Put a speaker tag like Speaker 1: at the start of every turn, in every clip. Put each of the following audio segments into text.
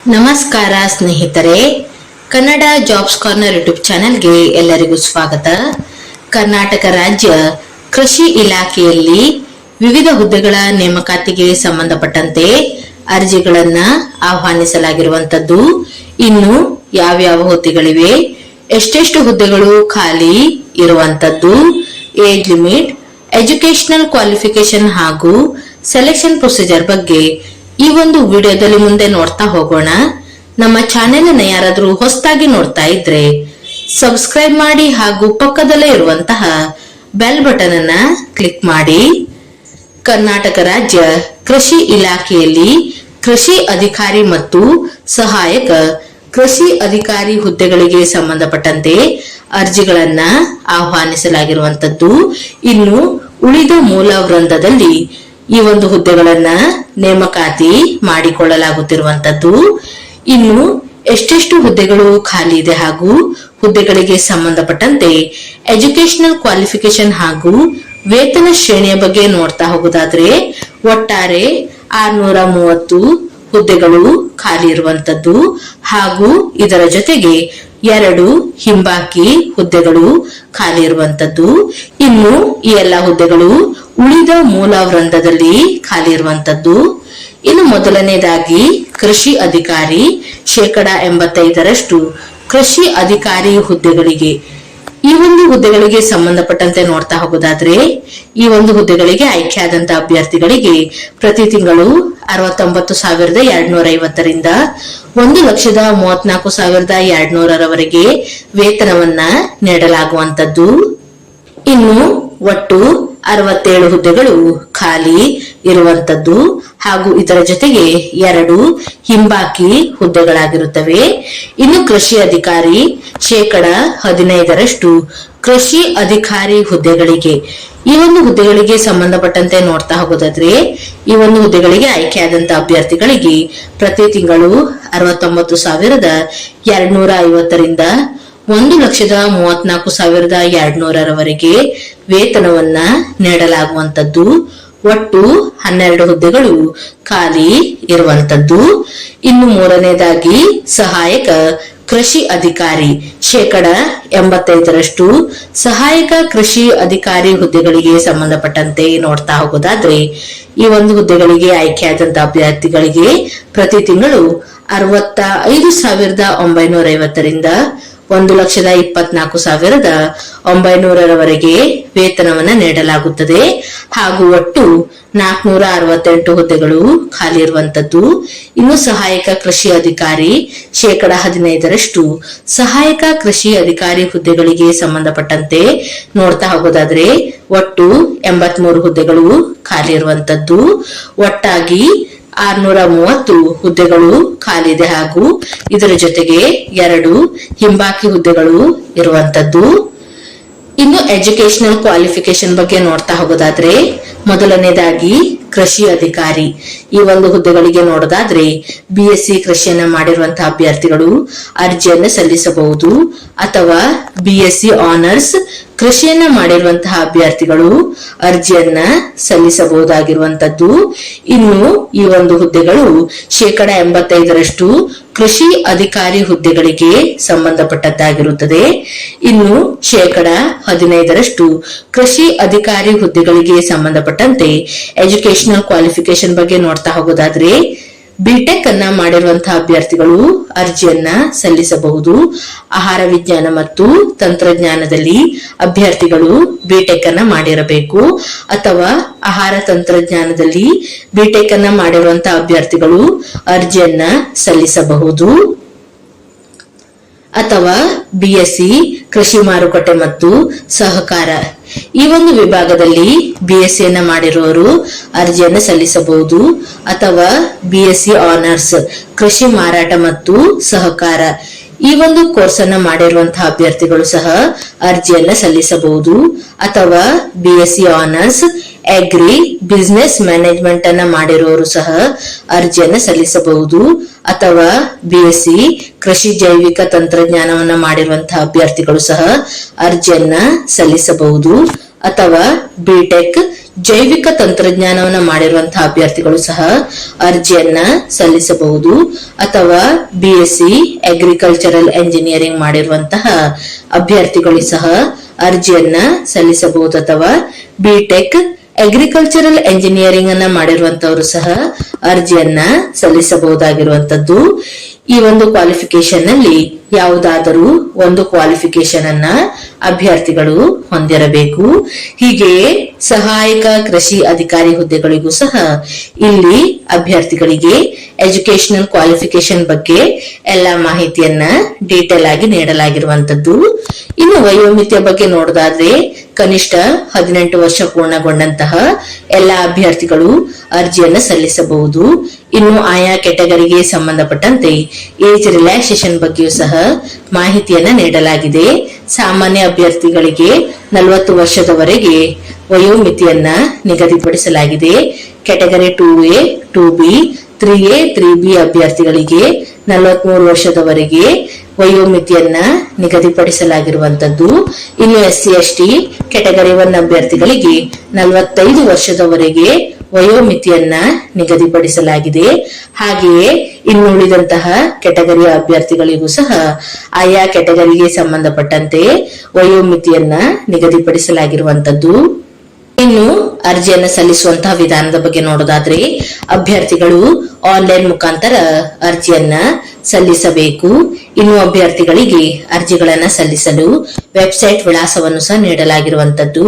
Speaker 1: ನಮಸ್ಕಾರ ಸ್ನೇಹಿತರೆ, Kannada jobs corner YouTube ಚಾನೆಲ್ಗೆ ಎಲ್ಲರಿಗೂ ಸ್ವಾಗತ. ಕರ್ನಾಟಕ ರಾಜ್ಯ ಕೃಷಿ ಇಲಾಖೆಯಲ್ಲಿ ವಿವಿಧ ಹುದ್ದೆಗಳ ನೇಮಕಾತಿಗೆ ಸಂಬಂಧಪಟ್ಟಂತೆ ಅರ್ಜಿಗಳನ್ನ ಆಹ್ವಾನಿಸಲಾಗಿರುವಂತದ್ದು. ಇನ್ನು ಯಾವ್ಯಾವ ಹುದ್ದೆಗಳಿವೆ, ಎಷ್ಟೆಷ್ಟು ಹುದ್ದೆಗಳು ಖಾಲಿ ಇರುವಂತದ್ದು, ಏಜ್ ಲಿಮಿಟ್, ಎಜುಕೇಶನಲ್ ಕ್ವಾಲಿಫಿಕೇಶನ್ ಹಾಗೂ ಸೆಲೆಕ್ಷನ್ ಪ್ರೊಸೀಜರ್ ಬಗ್ಗೆ ಈ ಒಂದು ವಿಡಿಯೋದಲ್ಲಿ ಮುಂದೆ ನೋಡ್ತಾ ಹೋಗೋಣ. ನಮ್ಮ ಚಾನೆಲ್ ಅನ್ನ ಯಾರಾದ್ರೂ ಹೊಸದಾಗಿ ನೋಡ್ತಾ ಇದ್ರೆ ಸಬ್ಸ್ಕ್ರೈಬ್ ಮಾಡಿ ಹಾಗೂ ಪಕ್ಕದಲ್ಲೇ ಇರುವಂತಹ ಬೆಲ್ ಬಟನ್ ಅನ್ನ ಕ್ಲಿಕ್ ಮಾಡಿ. ಕರ್ನಾಟಕ ರಾಜ್ಯ ಕೃಷಿ ಇಲಾಖೆಯಲ್ಲಿ ಕೃಷಿ ಅಧಿಕಾರಿ ಮತ್ತು ಸಹಾಯಕ ಕೃಷಿ ಅಧಿಕಾರಿ ಹುದ್ದೆಗಳಿಗೆ ಸಂಬಂಧಪಟ್ಟಂತೆ ಅರ್ಜಿಗಳನ್ನ ಆಹ್ವಾನಿಸಲಾಗಿರುವಂತದ್ದು. ಇನ್ನು ಉಳಿದ ಮೂಲ ವೃಂದದಲ್ಲಿ ಈ ಒಂದು ಹುದ್ದೆಗಳನ್ನ ನೇಮಕಾತಿ ಮಾಡಿಕೊಳ್ಳಲಾಗುತ್ತಿರುವಂತದ್ದು. ಇನ್ನು ಎಷ್ಟೆಷ್ಟು ಹುದ್ದೆಗಳು ಖಾಲಿ ಇದೆ ಹಾಗೂ ಹುದ್ದೆಗಳಿಗೆ ಸಂಬಂಧಪಟ್ಟಂತೆ ಎಜುಕೇಶನಲ್ ಕ್ವಾಲಿಫಿಕೇಶನ್ ಹಾಗೂ ವೇತನ ಶ್ರೇಣಿಯ ಬಗ್ಗೆ ನೋಡ್ತಾ ಹೋಗೋದಾದ್ರೆ ಒಟ್ಟಾರೆ 630 ಹುದ್ದೆಗಳು ಖಾಲಿ ಇರುವಂತದ್ದು ಹಾಗೂ ಇದರ ಜೊತೆಗೆ 2 ಹಿಂಬಾಕಿ ಹುದ್ದೆಗಳು ಖಾಲಿ ಇರುವಂತದ್ದು. ಇನ್ನು ಈ ಎಲ್ಲಾ ಹುದ್ದೆಗಳು ಉಳಿದ ಮೂಲ ವೃಂದದಲ್ಲಿ ಖಾಲಿ ಇರುವಂತದ್ದು. ಇನ್ನು ಮೊದಲನೇದಾಗಿ ಕೃಷಿ ಅಧಿಕಾರಿ 85% ಕೃಷಿ ಅಧಿಕಾರಿ ಹುದ್ದೆಗಳಿಗೆ. ಈ ಒಂದು ಹುದ್ದೆಗಳಿಗೆ ಸಂಬಂಧಪಟ್ಟಂತೆ ನೋಡ್ತಾ ಹೋಗೋದಾದ್ರೆ ಈ ಒಂದು ಹುದ್ದೆಗಳಿಗೆ ಆಯ್ಕೆಯಾದಂತಹ ಅಭ್ಯರ್ಥಿಗಳಿಗೆ ಪ್ರತಿ ತಿಂಗಳು 69,250 ರಿಂದ 1,34,200 ವೇತನವನ್ನ ನೀಡಲಾಗುವಂತದ್ದು. ಇನ್ನು ಒಟ್ಟು 67 ಹುದ್ದೆಗಳು ಖಾಲಿ ಇರುವಂತದ್ದು ಹಾಗೂ ಇದರ ಜೊತೆಗೆ 2 ಹಿಂಬಾಕಿ ಹುದ್ದೆಗಳಾಗಿರುತ್ತವೆ. ಇನ್ನು ಕೃಷಿ ಅಧಿಕಾರಿ 15% ಕೃಷಿ ಅಧಿಕಾರಿ ಹುದ್ದೆಗಳಿಗೆ. ಈ ಒಂದು ಹುದ್ದೆಗಳಿಗೆ ಸಂಬಂಧಪಟ್ಟಂತೆ ನೋಡ್ತಾ ಹೋಗೋದಾದ್ರೆ ಈ ಒಂದು ಹುದ್ದೆಗಳಿಗೆ ಆಯ್ಕೆಯಾದಂತಹ ಅಭ್ಯರ್ಥಿಗಳಿಗೆ ಪ್ರತಿ ತಿಂಗಳು 69,250 ರಿಂದ 1,34,200 ವೇತನವನ್ನ ನೀಡಲಾಗುವಂತದ್ದು. ಒಟ್ಟು 12 ಹುದ್ದೆಗಳು ಖಾಲಿ ಇರುವಂತದ್ದು. ಇನ್ನು ಮೂರನೇದಾಗಿ ಸಹಾಯಕ ಕೃಷಿ ಅಧಿಕಾರಿ 85% ಸಹಾಯಕ ಕೃಷಿ ಅಧಿಕಾರಿ ಹುದ್ದೆಗಳಿಗೆ ಸಂಬಂಧಪಟ್ಟಂತೆ ನೋಡ್ತಾ ಹೋಗೋದಾದ್ರೆ ಈ ಒಂದು ಹುದ್ದೆಗಳಿಗೆ ಆಯ್ಕೆಯಾದಂತಹ ಅಭ್ಯರ್ಥಿಗಳಿಗೆ ಪ್ರತಿ ತಿಂಗಳು 65,950 ರಿಂದ 1,24,900 ವೇತನವನ್ನ ನೀಡಲಾಗುತ್ತದೆ ಹಾಗೂ ಒಟ್ಟು 468 ಹುದ್ದೆಗಳು ಖಾಲಿ ಇರುವಂತದ್ದು. ಇನ್ನು ಸಹಾಯಕ ಕೃಷಿ ಅಧಿಕಾರಿ 15% ಸಹಾಯಕ ಕೃಷಿ ಅಧಿಕಾರಿ ಹುದ್ದೆಗಳಿಗೆ ಸಂಬಂಧಪಟ್ಟಂತೆ ನೋಡ್ತಾ ಹೋಗೋದಾದ್ರೆ ಒಟ್ಟು 83 ಹುದ್ದೆಗಳು ಖಾಲಿ ಇರುವಂತದ್ದು. ಒಟ್ಟಾಗಿ 630 ಹುದ್ದೆಗಳು ಖಾಲಿ ಇದೆ ಹಾಗೂ ಇದರ ಜೊತೆಗೆ 2 ಹಿಂಬಾಕಿ ಹುದ್ದೆಗಳು ಇರುವಂತದ್ದು. ಇನ್ನು ಎಜುಕೇಶನಲ್ ಕ್ವಾಲಿಫಿಕೇಶನ್ ಬಗ್ಗೆ ನೋಡ್ತಾ ಹೋಗೋದಾದ್ರೆ ಮೊದಲನೇದಾಗಿ ಕೃಷಿ ಅಧಿಕಾರಿ. ಈ ಒಂದು ಹುದ್ದೆಗಳಿಗೆ ನೋಡೋದಾದ್ರೆ BSc ಕೃಷಿಯನ್ನ ಮಾಡಿರುವಂತಹ ಅಭ್ಯರ್ಥಿಗಳು ಅರ್ಜಿಯನ್ನ ಸಲ್ಲಿಸಬಹುದು ಅಥವಾ BSc ಆನರ್ಸ್ ಕೃಷಿಯನ್ನ ಮಾಡಿರುವಂತಹ ಅಭ್ಯರ್ಥಿಗಳು ಅರ್ಜಿಯನ್ನ ಸಲ್ಲಿಸಬಹುದಾಗಿರುವಂತದ್ದು. ಇನ್ನು ಈ ಒಂದು ಹುದ್ದೆಗಳು 85% ಕೃಷಿ ಅಧಿಕಾರಿ ಹುದ್ದೆಗಳಿಗೆ ಸಂಬಂಧಪಟ್ಟದ್ದಾಗಿರುತ್ತದೆ. ಇನ್ನು 15% ಕೃಷಿ ಅಧಿಕಾರಿ ಹುದ್ದೆಗಳಿಗೆ ಸಂಬಂಧಪಟ್ಟಂತೆ ಎಜುಕೇಶನಲ್ ಕ್ವಾಲಿಫಿಕೇಶನ್ ಬಗ್ಗೆ ನೋಡ್ತಾ ಹೋಗೋದಾದ್ರೆ ಬಿಟೆಕ್ ಅನ್ನ ಮಾಡಿರುವಂತಹ ಅಭ್ಯರ್ಥಿಗಳು ಅರ್ಜಿಯನ್ನ ಸಲ್ಲಿಸಬಹುದು. ಆಹಾರ ವಿಜ್ಞಾನ ಮತ್ತು ತಂತ್ರಜ್ಞಾನದಲ್ಲಿ ಅಭ್ಯರ್ಥಿಗಳು ಬಿಟೆಕ್ ಅನ್ನ ಮಾಡಿರಬೇಕು ಅಥವಾ ಆಹಾರ ತಂತ್ರಜ್ಞಾನದಲ್ಲಿ ಬಿಟೆಕ್ ಅನ್ನ ಮಾಡಿರುವಂತಹ ಅಭ್ಯರ್ಥಿಗಳು ಅರ್ಜಿಯನ್ನ ಸಲ್ಲಿಸಬಹುದು. ಅಥವಾ BSc ಕೃಷಿ ಮಾರುಕಟ್ಟೆ ಮತ್ತು ಸಹಕಾರ ಈ ಒಂದು ವಿಭಾಗದಲ್ಲಿ BSc ಯನ್ನ ಮಾಡಿರುವವರು ಅರ್ಜಿಯನ್ನ ಸಲ್ಲಿಸಬಹುದು ಅಥವಾ BSc ಆನರ್ಸ್ ಕೃಷಿ ಮಾರಾಟ ಮತ್ತು ಸಹಕಾರ ಈ ಒಂದು ಕೋರ್ಸ್ ಅನ್ನ ಮಾಡಿರುವಂತಹ ಅಭ್ಯರ್ಥಿಗಳು ಸಹ ಅರ್ಜಿಯನ್ನ ಸಲ್ಲಿಸಬಹುದು. ಅಥವಾ BSc honours agri business management ಅನ್ನ ಮಾಡಿರುವವರು ಸಹ ಅರ್ಜಿಯನ್ನ ಸಲ್ಲಿಸಬಹುದು. ಅಥವಾ BSc ಕೃಷಿ ಜೈವಿಕ ತಂತ್ರಜ್ಞಾನವನ್ನ ಮಾಡಿರುವಂತಹ ಅಭ್ಯರ್ಥಿಗಳು ಸಹ ಅರ್ಜಿಯನ್ನ ಸಲ್ಲಿಸಬಹುದು. ಅಥವಾ ಬಿಟೆಕ್ ಜೈವಿಕ ತಂತ್ರಜ್ಞಾನವನ್ನ ಮಾಡಿರುವಂತಹ ಅಭ್ಯರ್ಥಿಗಳು ಸಹ ಅರ್ಜಿಯನ್ನ ಸಲ್ಲಿಸಬಹುದು. ಅಥವಾ ಬಿಎಸ್ಸಿ ಅಗ್ರಿಕಲ್ಚರಲ್ ಎಂಜಿನಿಯರಿಂಗ್ ಮಾಡಿರುವಂತಹ ಅಭ್ಯರ್ಥಿಗಳು ಸಹ ಅರ್ಜಿಯನ್ನ ಸಲ್ಲಿಸಬಹುದು. ಅಥವಾ ಬಿಟೆಕ್ ಅಗ್ರಿಕಲ್ಚರಲ್ ಎಂಜಿನಿಯರಿಂಗ್ ಅನ್ನ ಮಾಡಿರುವಂತವರು ಸಹ ಅರ್ಜಿಯನ್ನ ಸಲ್ಲಿಸಬಹುದಾಗಿರುವಂತದ್ದು. ಈ ಒಂದು ಕ್ವಾಲಿಫಿಕೇಶನ್ ನಲ್ಲಿ ಯಾವುದಾದರೂ ಒಂದು ಕ್ವಾಲಿಫಿಕೇಶನ್ ಅನ್ನ ಅಭ್ಯರ್ಥಿಗಳು ಹೊಂದಿರಬೇಕು. ಹೀಗೆಯೇ ಸಹಾಯಕ ಕೃಷಿ ಅಧಿಕಾರಿ ಹುದ್ದೆಗಳಿಗೂ ಸಹ ಇಲ್ಲಿ ಅಭ್ಯರ್ಥಿಗಳಿಗೆ ಎಜುಕೇಶನಲ್ ಕ್ವಾಲಿಫಿಕೇಶನ್ ಬಗ್ಗೆ ಎಲ್ಲಾ ಮಾಹಿತಿಯನ್ನ ಡೀಟೇಲ್ ಆಗಿ ನೀಡಲಾಗಿರುವಂತದ್ದು. ಇನ್ನು ವಯೋಮಿತಿಯ ಬಗ್ಗೆ ನೋಡೋದಾದ್ರೆ ಕನಿಷ್ಠ 18 ವರ್ಷ ಪೂರ್ಣಗೊಂಡಂತಹ ಎಲ್ಲಾ ಅಭ್ಯರ್ಥಿಗಳು ಅರ್ಜಿಯನ್ನ ಸಲ್ಲಿಸಬಹುದು. ಇನ್ನು ಆಯಾ ಕೆಟಗರಿಗೆ ಸಂಬಂಧಪಟ್ಟಂತೆ ಏಜ್ ರಿಲ್ಯಾಕ್ಸೇಷನ್ ಬಗ್ಗೆಯೂ ಸಹ ಮಾಹಿತಿಯನ್ನ ನೀಡಲಾಗಿದೆ. ಸಾಮಾನ್ಯ ಅಭ್ಯರ್ಥಿಗಳಿಗೆ 40 ವರ್ಷದವರೆಗೆ ವಯೋಮಿತಿಯನ್ನ ನಿಗದಿಪಡಿಸಲಾಗಿದೆ. Category 2A, 2B, 3A, 3B ಅಭ್ಯರ್ಥಿಗಳಿಗೆ 43 ವರ್ಷದವರೆಗೆ ವಯೋಮಿತಿಯನ್ನ ನಿಗದಿಪಡಿಸಲಾಗಿರುವಂತದ್ದು. ಇನ್ನು SC ST ಕೆಟಗರಿ 1 ಅಭ್ಯರ್ಥಿಗಳಿಗೆ 45 ವರ್ಷದವರೆಗೆ ವಯೋಮಿತಿಯನ್ನ ನಿಗದಿಪಡಿಸಲಾಗಿದೆ. ಹಾಗೆಯೇ ಇನ್ನುಳಿದಂತಹ ಕೆಟಗರಿಯ ಅಭ್ಯರ್ಥಿಗಳಿಗೂ ಸಹ ಆಯಾ ಕೆಟಗರಿಗೆ ಸಂಬಂಧಪಟ್ಟಂತೆ ವಯೋಮಿತಿಯನ್ನ ನಿಗದಿಪಡಿಸಲಾಗಿರುವಂತದ್ದು. ಇನ್ನು ಅರ್ಜಿಯನ್ನ ಸಲ್ಲಿಸುವಂತಹ ವಿಧಾನದ ಬಗ್ಗೆ ನೋಡೋದಾದ್ರೆ ಅಭ್ಯರ್ಥಿಗಳು ಆನ್ಲೈನ್ ಮುಖಾಂತರ ಅರ್ಜಿಯನ್ನ ಸಲ್ಲಿಸಬೇಕು. ಇನ್ನು ಅಭ್ಯರ್ಥಿಗಳಿಗೆ ಅರ್ಜಿಗಳನ್ನ ಸಲ್ಲಿಸಲು ವೆಬ್ಸೈಟ್ ವಿಳಾಸವನ್ನು ಸಹ ನೀಡಲಾಗಿರುವಂತದ್ದು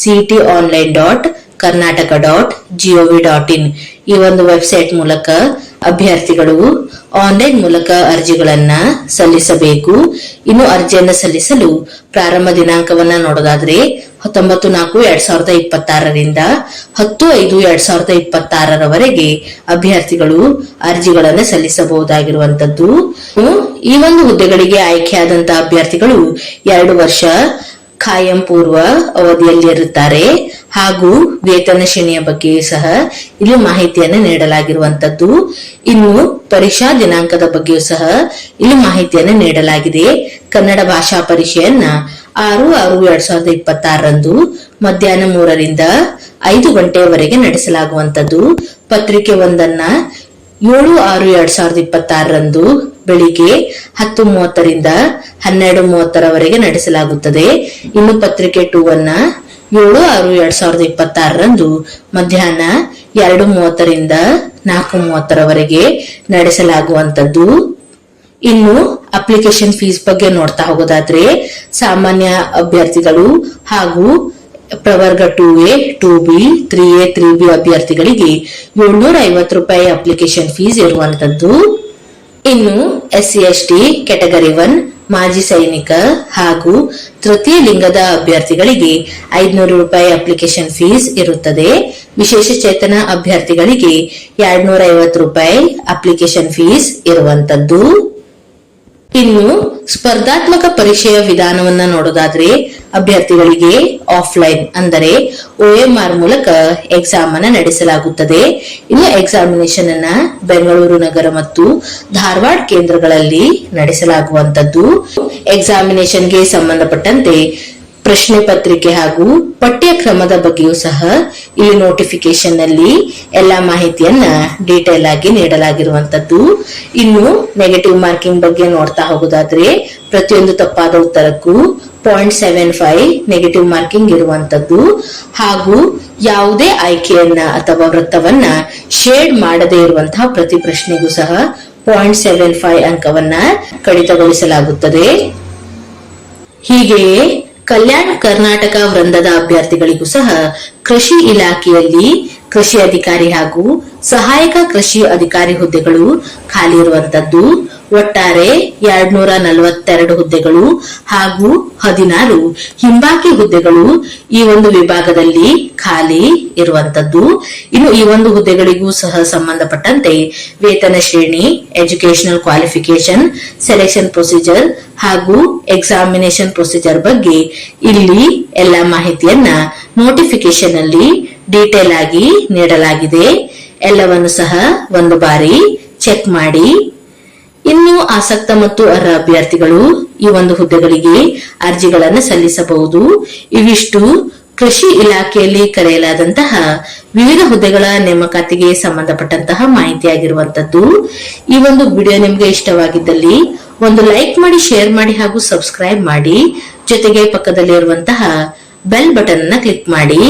Speaker 1: cet.online.karnataka.gov.in. ಈ ಒಂದು ವೆಬ್ಸೈಟ್ ಮೂಲಕ ಅಭ್ಯರ್ಥಿಗಳು ಆನ್ಲೈನ್ ಮೂಲಕ ಅರ್ಜಿಗಳನ್ನ ಸಲ್ಲಿಸಬೇಕು. ಇನ್ನು ಅರ್ಜಿಯನ್ನ ಸಲ್ಲಿಸಲು ಪ್ರಾರಂಭ ದಿನಾಂಕವನ್ನ ನೋಡೋದಾದ್ರೆ 19/4/2026ರಿಂದ 10/5/2026ರವರೆಗೆ ಅಭ್ಯರ್ಥಿಗಳು ಅರ್ಜಿಗಳನ್ನ ಸಲ್ಲಿಸಬಹುದಾಗಿರುವಂತದ್ದು. ಈ ಒಂದು ಹುದ್ದೆಗಳಿಗೆ ಆಯ್ಕೆಯಾದಂತಹ ಅಭ್ಯರ್ಥಿಗಳು 2 ವರ್ಷ ಖಾಯಂ ಪೂರ್ವ ಅವಧಿಯಲ್ಲಿ ಇರುತ್ತಾರೆ. ಹಾಗೂ ವೇತನ ಶ್ರೇಣಿಯ ಬಗ್ಗೆಯೂ ಸಹ ಇಲ್ಲಿ ಮಾಹಿತಿಯನ್ನು ನೀಡಲಾಗಿರುವಂತದ್ದು. ಇನ್ನು ಪರೀಕ್ಷಾ ದಿನಾಂಕದ ಬಗ್ಗೆಯೂ ಸಹ ಇಲ್ಲಿ ಮಾಹಿತಿಯನ್ನು ನೀಡಲಾಗಿದೆ. ಕನ್ನಡ ಭಾಷಾ ಪರೀಕ್ಷೆಯನ್ನ 6/6/2026ರಂದು ಮಧ್ಯಾಹ್ನ 3ರಿಂದ 5 ಗಂಟೆಯವರೆಗೆ ನಡೆಸಲಾಗುವಂತದ್ದು. ಪತ್ರಿಕೆ 1ಅನ್ನ 7/6/2026ರಂದು ಬೆಳಿಗ್ಗೆ 10:30ರಿಂದ 12:30ರವರೆಗೆ ನಡೆಸಲಾಗುತ್ತದೆ. ಇನ್ನು ಪತ್ರಿಕೆ 2ಅನ್ನ 7/6/2026ರಂದು ಮಧ್ಯಾಹ್ನ 2:30ರಿಂದ 4:30ರವರೆಗೆ ನಡೆಸಲಾಗುವಂತದ್ದು. ಇನ್ನು ಅಪ್ಲಿಕೇಶನ್ ಫೀಸ್ ಬಗ್ಗೆ ನೋಡ್ತಾ ಹೋಗೋದಾದ್ರೆ ಸಾಮಾನ್ಯ ಅಭ್ಯರ್ಥಿಗಳು ಹಾಗೂ ಪ್ರವರ್ಗ 2A, 2B, 3A, 3B ಅಭ್ಯರ್ಥಿಗಳಿಗೆ 750 ರೂಪಾಯಿ ಅಪ್ಲಿಕೇಶನ್ ಫೀಸ್ ಇರುವಂತದ್ದು. ಇನ್ನು SC ST ಕೆಟಗರಿ 1 ಮಾಜಿ ಸೈನಿಕ ಹಾಗೂ ತೃತೀಯ ಲಿಂಗದ ಅಭ್ಯರ್ಥಿಗಳಿಗೆ 500 ರೂಪಾಯಿ ಅಪ್ಲಿಕೇಶನ್ ಫೀಸ್ ಇರುತ್ತದೆ. ವಿಶೇಷ ಚೇತನ ಅಭ್ಯರ್ಥಿಗಳಿಗೆ 250 ರೂಪಾಯಿ ಅಪ್ಲಿಕೇಶನ್ ಫೀಸ್ ಇರುವಂತದ್ದು. ಇನ್ನು ಸ್ಪರ್ಧಾತ್ಮಕ ಪರೀಕ್ಷೆಯ ವಿಧಾನವನ್ನ ನೋಡೋದಾದ್ರೆ ಅಭ್ಯರ್ಥಿಗಳಿಗೆ ಆಫ್ಲೈನ್ ಅಂದರೆ OMR ಮೂಲಕ ಎಕ್ಸಾಮ್ ಅನ್ನ ನಡೆಸಲಾಗುತ್ತದೆ. ಇನ್ನು ಎಕ್ಸಾಮಿನೇಷನ್ ಅನ್ನ ಬೆಂಗಳೂರು ನಗರ ಮತ್ತು ಧಾರವಾಡ ಕೇಂದ್ರಗಳಲ್ಲಿ ನಡೆಸಲಾಗುವಂತದ್ದು. ಎಕ್ಸಾಮಿನೇಷನ್ಗೆ ಸಂಬಂಧಪಟ್ಟಂತೆ ಪ್ರಶ್ನೆ ಪತ್ರಿಕೆ ಹಾಗೂ ಪಠ್ಯಕ್ರಮದ ಬಗ್ಗೆಯೂ ಸಹ ಇಲ್ಲಿ ನೋಟಿಫಿಕೇಶನ್ ನಲ್ಲಿ ಎಲ್ಲಾ ಮಾಹಿತಿಯನ್ನ ಡೀಟೇಲ್ ಆಗಿ ನೀಡಲಾಗಿರುವಂತದ್ದು. ಇನ್ನು ನೆಗೆಟಿವ್ ಮಾರ್ಕಿಂಗ್ ಬಗ್ಗೆ ನೋಡ್ತಾ ಹೋಗೋದಾದ್ರೆ ಪ್ರತಿಯೊಂದು ತಪ್ಪಾದ ಉತ್ತರಕ್ಕೂ 0.75 ನೆಗೆಟಿವ್ ಮಾರ್ಕಿಂಗ್ ಇರುವಂತದ್ದು. ಹಾಗೂ ಯಾವುದೇ ಆಯ್ಕೆಯನ್ನ ಅಥವಾ ವೃತ್ತವನ್ನ ಶೇಡ್ ಮಾಡದೇ ಇರುವಂತಹ ಪ್ರತಿ ಪ್ರಶ್ನೆಗೂ ಸಹ 0.75 ಅಂಕವನ್ನ ಕಡಿತಗೊಳಿಸಲಾಗುತ್ತದೆ. ಹೀಗೆಯೇ ಕಲ್ಯಾಣ ಕರ್ನಾಟಕ ವೃಂದದ ಅಭ್ಯರ್ಥಿಗಳಿಗೂ ಸಹ ಕೃಷಿ ಇಲಾಖೆಯಲ್ಲಿ ಕೃಷಿ ಅಧಿಕಾರಿ ಹಾಗೂ ಸಹಾಯಕ ಕೃಷಿ ಅಧಿಕಾರಿ ಹುದ್ದೆಗಳು ಖಾಲಿ ಇರುವಂತದ್ದು. ಒಟ್ಟಾರೆ 242 ಹುದ್ದೆಗಳು ಹಾಗೂ 16 ಹಿಂಬಾಕಿ ಹುದ್ದೆಗಳು ಈ ಒಂದು ವಿಭಾಗದಲ್ಲಿ ಖಾಲಿ ಇರುವಂತದ್ದು. ಇನ್ನು ಈ ಒಂದು ಹುದ್ದೆಗಳಿಗೂ ಸಹ ಸಂಬಂಧಪಟ್ಟಂತೆ ವೇತನ ಶ್ರೇಣಿ, ಎಜುಕೇಶನಲ್ ಕ್ವಾಲಿಫಿಕೇಶನ್, ಸೆಲೆಕ್ಷನ್ ಪ್ರೊಸೀಜರ್ ಹಾಗೂ ಎಕ್ಸಾಮಿನೇಷನ್ ಪ್ರೊಸೀಜರ್ ಬಗ್ಗೆ ಇಲ್ಲಿ ಎಲ್ಲಾ ಮಾಹಿತಿಯನ್ನ ನೋಟಿಫಿಕೇಶನ್ ಅಲ್ಲಿ ಡೀಟೇಲ್ ಆಗಿ ನೀಡಲಾಗಿದೆ. ಎಲ್ಲವನ್ನು ಸಹ ಒಂದು ಬಾರಿ ಚೆಕ್ ಮಾಡಿ. ಇನ್ನು ಆಸಕ್ತ ಮತ್ತು ಅರ್ಹ ಅಭ್ಯರ್ಥಿಗಳು ಈ ಒಂದು ಹುದ್ದೆಗಳಿಗೆ ಅರ್ಜಿಗಳನ್ನು ಸಲ್ಲಿಸಬಹುದು. ಇವಿಷ್ಟು ಕೃಷಿ ಇಲಾಖೆಯಲ್ಲಿ ಕರೆಯಲಾದಂತಹ ವಿವಿಧ ಹುದ್ದೆಗಳ ನೇಮಕಾತಿಗೆ ಸಂಬಂಧಪಟ್ಟಂತಹ ಮಾಹಿತಿಯಾಗಿರುವಂತದ್ದು. ಈ ಒಂದು ವಿಡಿಯೋ ನಿಮ್ಗೆ ಇಷ್ಟವಾಗಿದ್ದಲ್ಲಿ ಒಂದು ಲೈಕ್ ಮಾಡಿ, ಶೇರ್ ಮಾಡಿ ಹಾಗೂ ಸಬ್ಸ್ಕ್ರೈಬ್ ಮಾಡಿ. ಜೊತೆಗೆ ಪಕ್ಕದಲ್ಲಿ ಇರುವಂತಹ ಬೆಲ್ ಬಟನ್ ಅನ್ನ ಕ್ಲಿಕ್ ಮಾಡಿ.